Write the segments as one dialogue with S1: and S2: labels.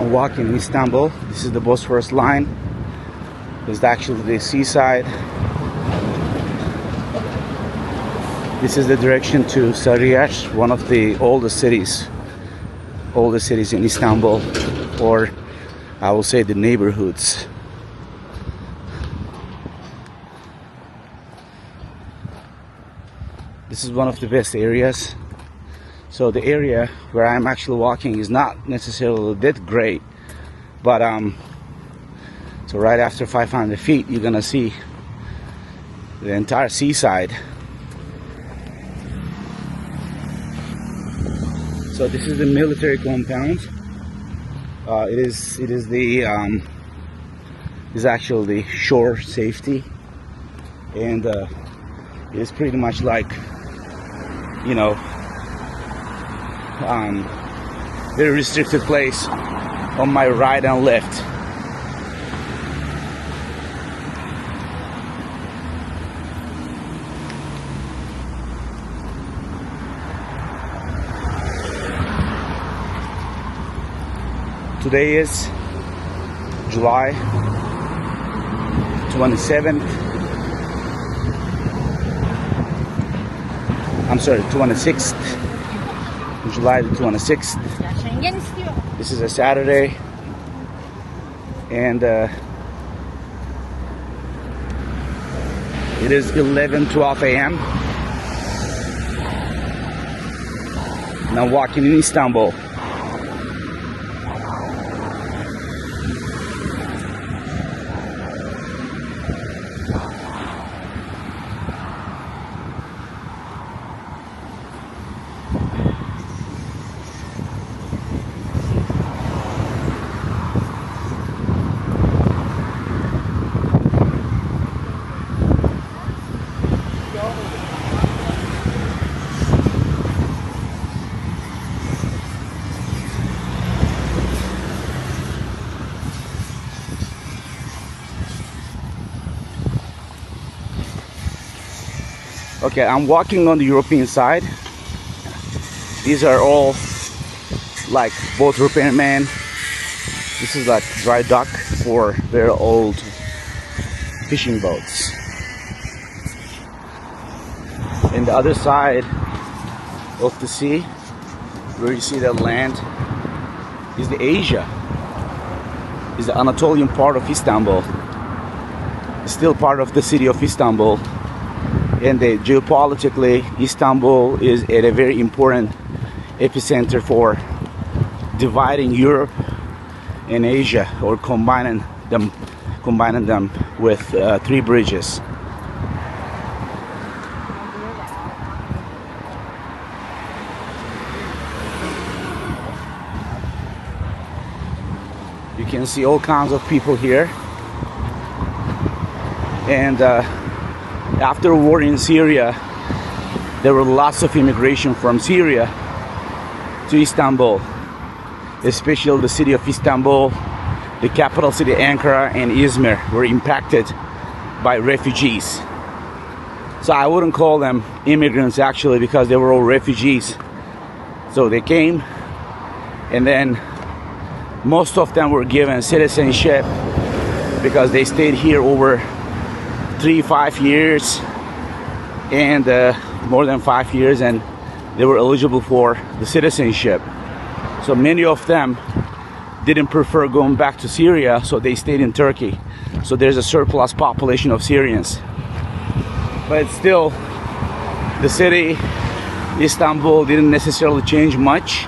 S1: I'm walking in Istanbul. This is the Bosphorus line. This is actually the seaside. This is the direction to Sariyer, one of the oldest cities in Istanbul, or I will say the neighborhoods. This is one of the best areas. So the area where I'm actually walking is not necessarily that great, but so right after 500 feet you're gonna see the entire seaside. So this is the military compound. It is actually the shore safety, and it is pretty much like, you know, very restricted place on my right and left. Today is July 27th. I'm sorry, 26th. July the 26th. This is a Saturday, and it is 11:12 a.m. and I'm walking in Istanbul. Okay, I'm walking on the European side. These are all like boat repairmen. This is like dry dock for very old fishing boats. And the other side of the sea, where you see that land, is the Asia. Is the Anatolian part of Istanbul. It's still part of the city of Istanbul. And geopolitically, Istanbul is at a very important epicenter for dividing Europe and Asia, or combining them with 3 bridges. You can see all kinds of people here, and after a war in Syria, there were lots of immigration from Syria to Istanbul, especially the city of Istanbul, the capital city Ankara, and Izmir were impacted by refugees. So I wouldn't call them immigrants actually, because they were all refugees. So they came, and then most of them were given citizenship because they stayed here over 3-5 years, and more than 5 years, and they were eligible for the citizenship. So many of them didn't prefer going back to Syria, so they stayed in Turkey. So there's a surplus population of Syrians. But still, the city, Istanbul, didn't necessarily change much,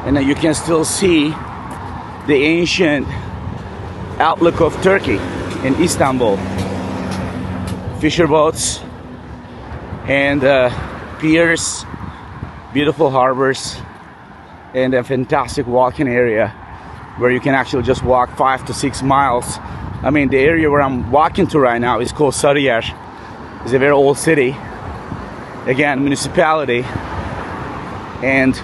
S1: and you can still see the ancient outlook of Turkey in Istanbul. Fisher boats and piers, beautiful harbors, and a fantastic walking area where you can actually just walk 5 to 6 miles. I mean, the area where I'm walking to right now is called Sariyer. It's a very old city, again, municipality, and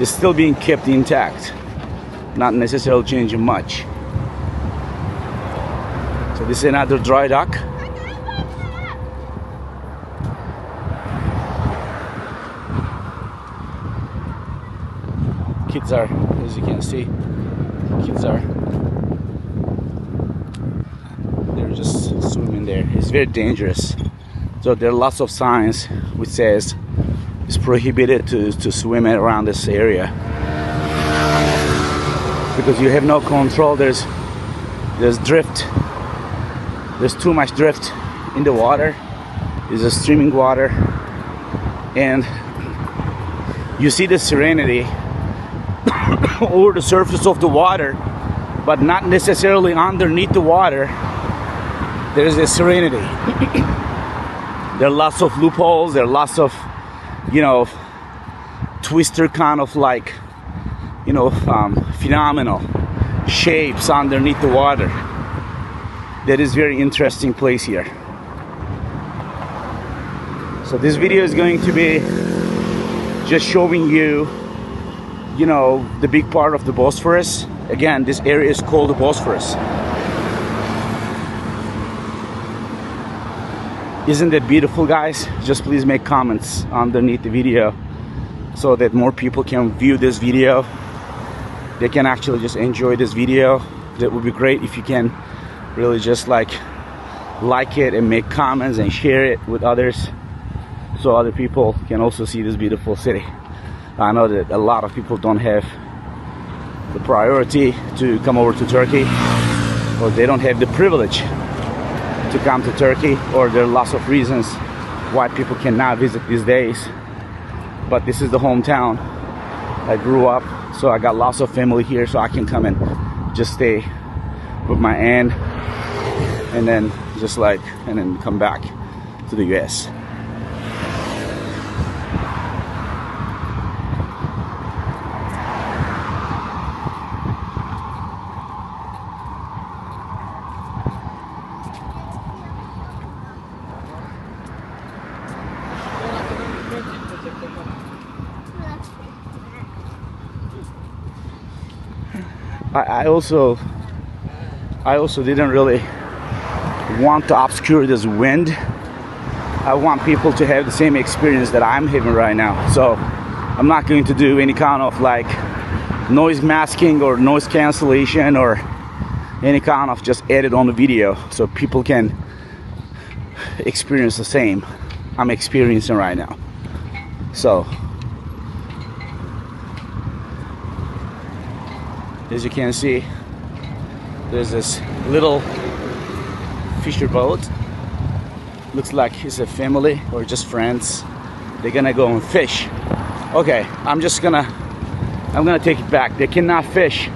S1: it's still being kept intact, not necessarily changing much. So this is another dry dock. Kids are, as you can see, kids are, they're just swimming there. It's very dangerous. So there are lots of signs which says it's prohibited to swim around this area because you have no control. There's drift. There's too much drift in the water. It's a streaming water, and you see the serenity over the surface of the water, but not necessarily underneath the water. There is a serenity. There are lots of loopholes. There are lots of, you know, twister kind of like, you know, phenomenal shapes underneath the water. That is very interesting place here. So this video is going to be just showing you, you know, the big part of the Bosphorus. Again, this area is called the Bosphorus. Isn't that beautiful, guys? Just please make comments underneath the video so that more people can view this video. They can actually just enjoy this video. That would be great if you can really just like it and make comments and share it with others so other people can also see this beautiful city. I know that a lot of people don't have the priority to come over to Turkey, or they don't have the privilege to come to Turkey, or there are lots of reasons why people cannot visit these days. But this is the hometown I grew up, so I got lots of family here, so I can come and just stay with my aunt and then come back to the US. I also didn't really want to obscure this wind. I want people to have the same experience that I'm having right now. So I'm not going to do any kind of like noise masking or noise cancellation or any kind of just edit on the video so people can experience the same I'm experiencing right now. So as you can see, there's this little fisher boat. Looks like it's a family or just friends. They're gonna go and fish. Okay, I'm gonna take it back. They cannot fish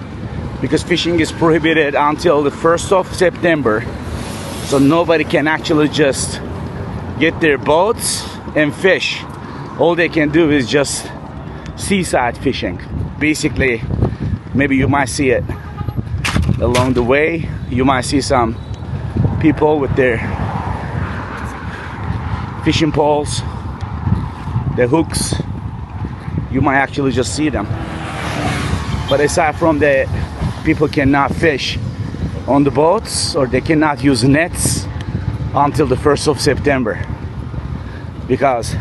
S1: because fishing is prohibited until the 1st of September. So nobody can actually just get their boats and fish. All they can do is just seaside fishing. Basically, maybe you might see it along the way. You might see some people with their fishing poles, their hooks. You might actually just see them. But aside from that, people cannot fish on the boats, or they cannot use nets until the 1st of September because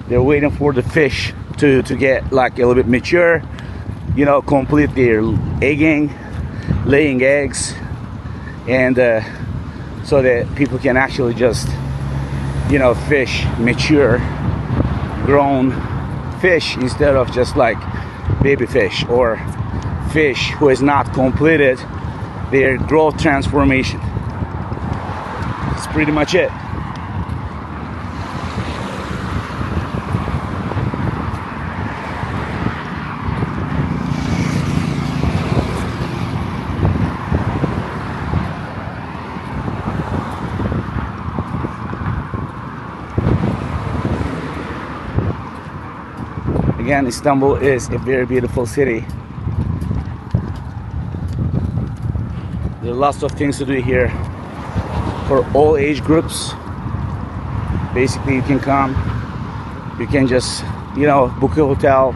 S1: they're waiting for the fish to get like a little bit mature, you know, complete their laying eggs, and so that people can actually just, you know, fish mature grown fish instead of just like baby fish or fish who has not completed their growth transformation. That's pretty much it. Again, Istanbul is a very beautiful city. There are lots of things to do here for all age groups. Basically, you can come, you can just, you know, book a hotel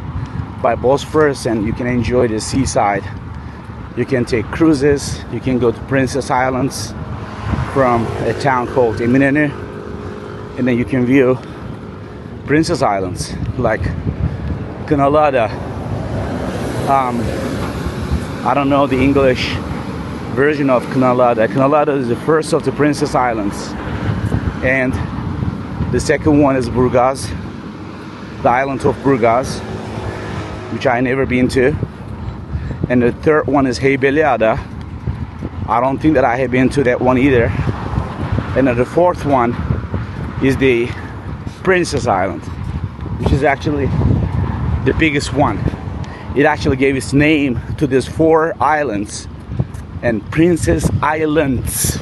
S1: by Bosphorus and you can enjoy the seaside. You can take cruises, you can go to Princess Islands from a town called Eminönü, and then you can view Princess Islands like Kınalıada, I don't know the English version of Kınalada. Kınalada is the first of the Princess Islands, and the second one is Burgaz, the island of Burgaz, which I never been to, and the third one is Heybeliada. I don't think that I have been to that one either. And then the fourth one is the Princess Island, which is actually the biggest one. It actually gave its name to these 4 islands, and Princess Islands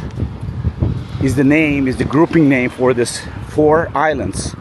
S1: is the grouping name for this 4 islands.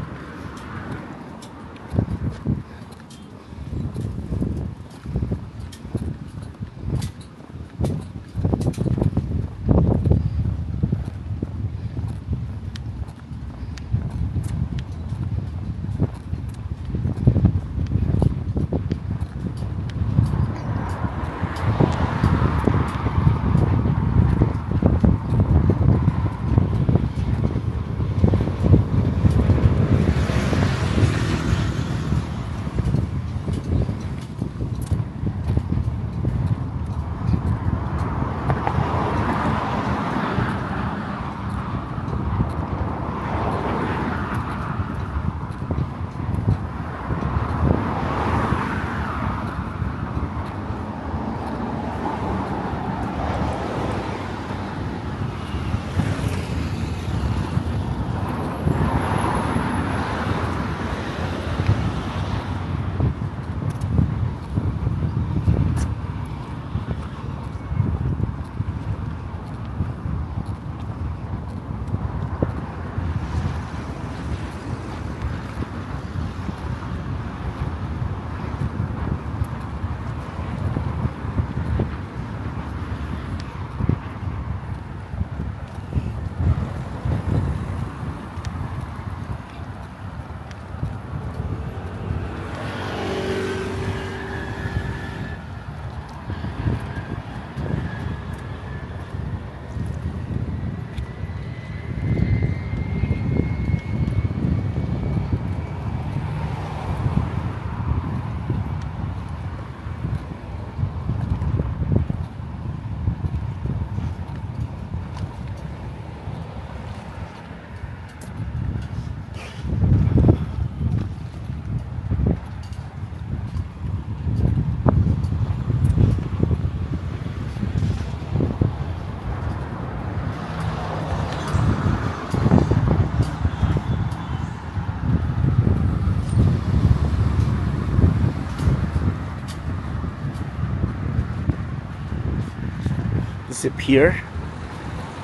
S1: Pier.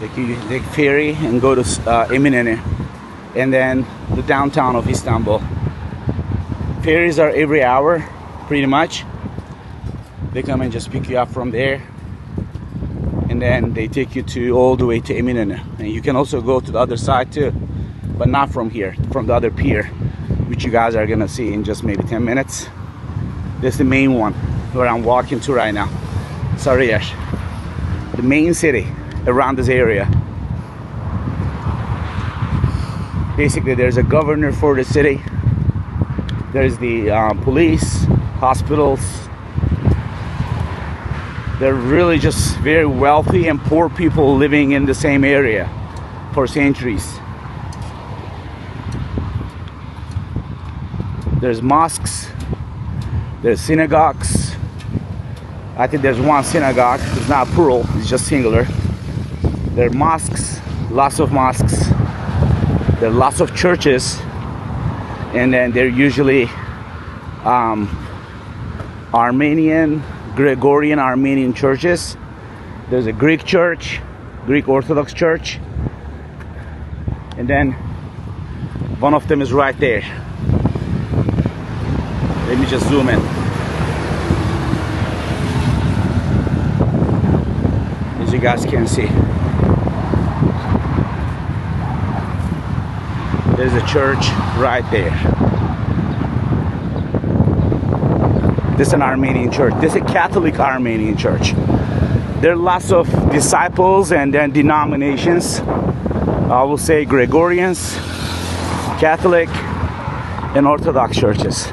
S1: Like you take ferry and go to Eminönü, and then the downtown of Istanbul. Ferries are every hour, pretty much. They come and just pick you up from there, and then they take you to all the way to Eminönü. And you can also go to the other side too, but not from here, from the other pier, which you guys are gonna see in just maybe 10 minutes. This is the main one where I'm walking to right now, Sariyer, the main city around this area. Basically, there's a governor for the city. There's the police, hospitals. They're really just very wealthy and poor people living in the same area for centuries. There's mosques, there's synagogues. I think there's one synagogue. It's not plural, it's just singular. There are mosques, lots of mosques. There are lots of churches, and then they're usually Armenian, Gregorian Armenian churches. There's a Greek church, Greek Orthodox church, and then one of them is right there. Let me just zoom in. As you guys can see, there's a church right there. This is an Armenian church. This is a Catholic Armenian church. There are lots of disciples and then denominations. I will say Gregorians, Catholic, and Orthodox churches.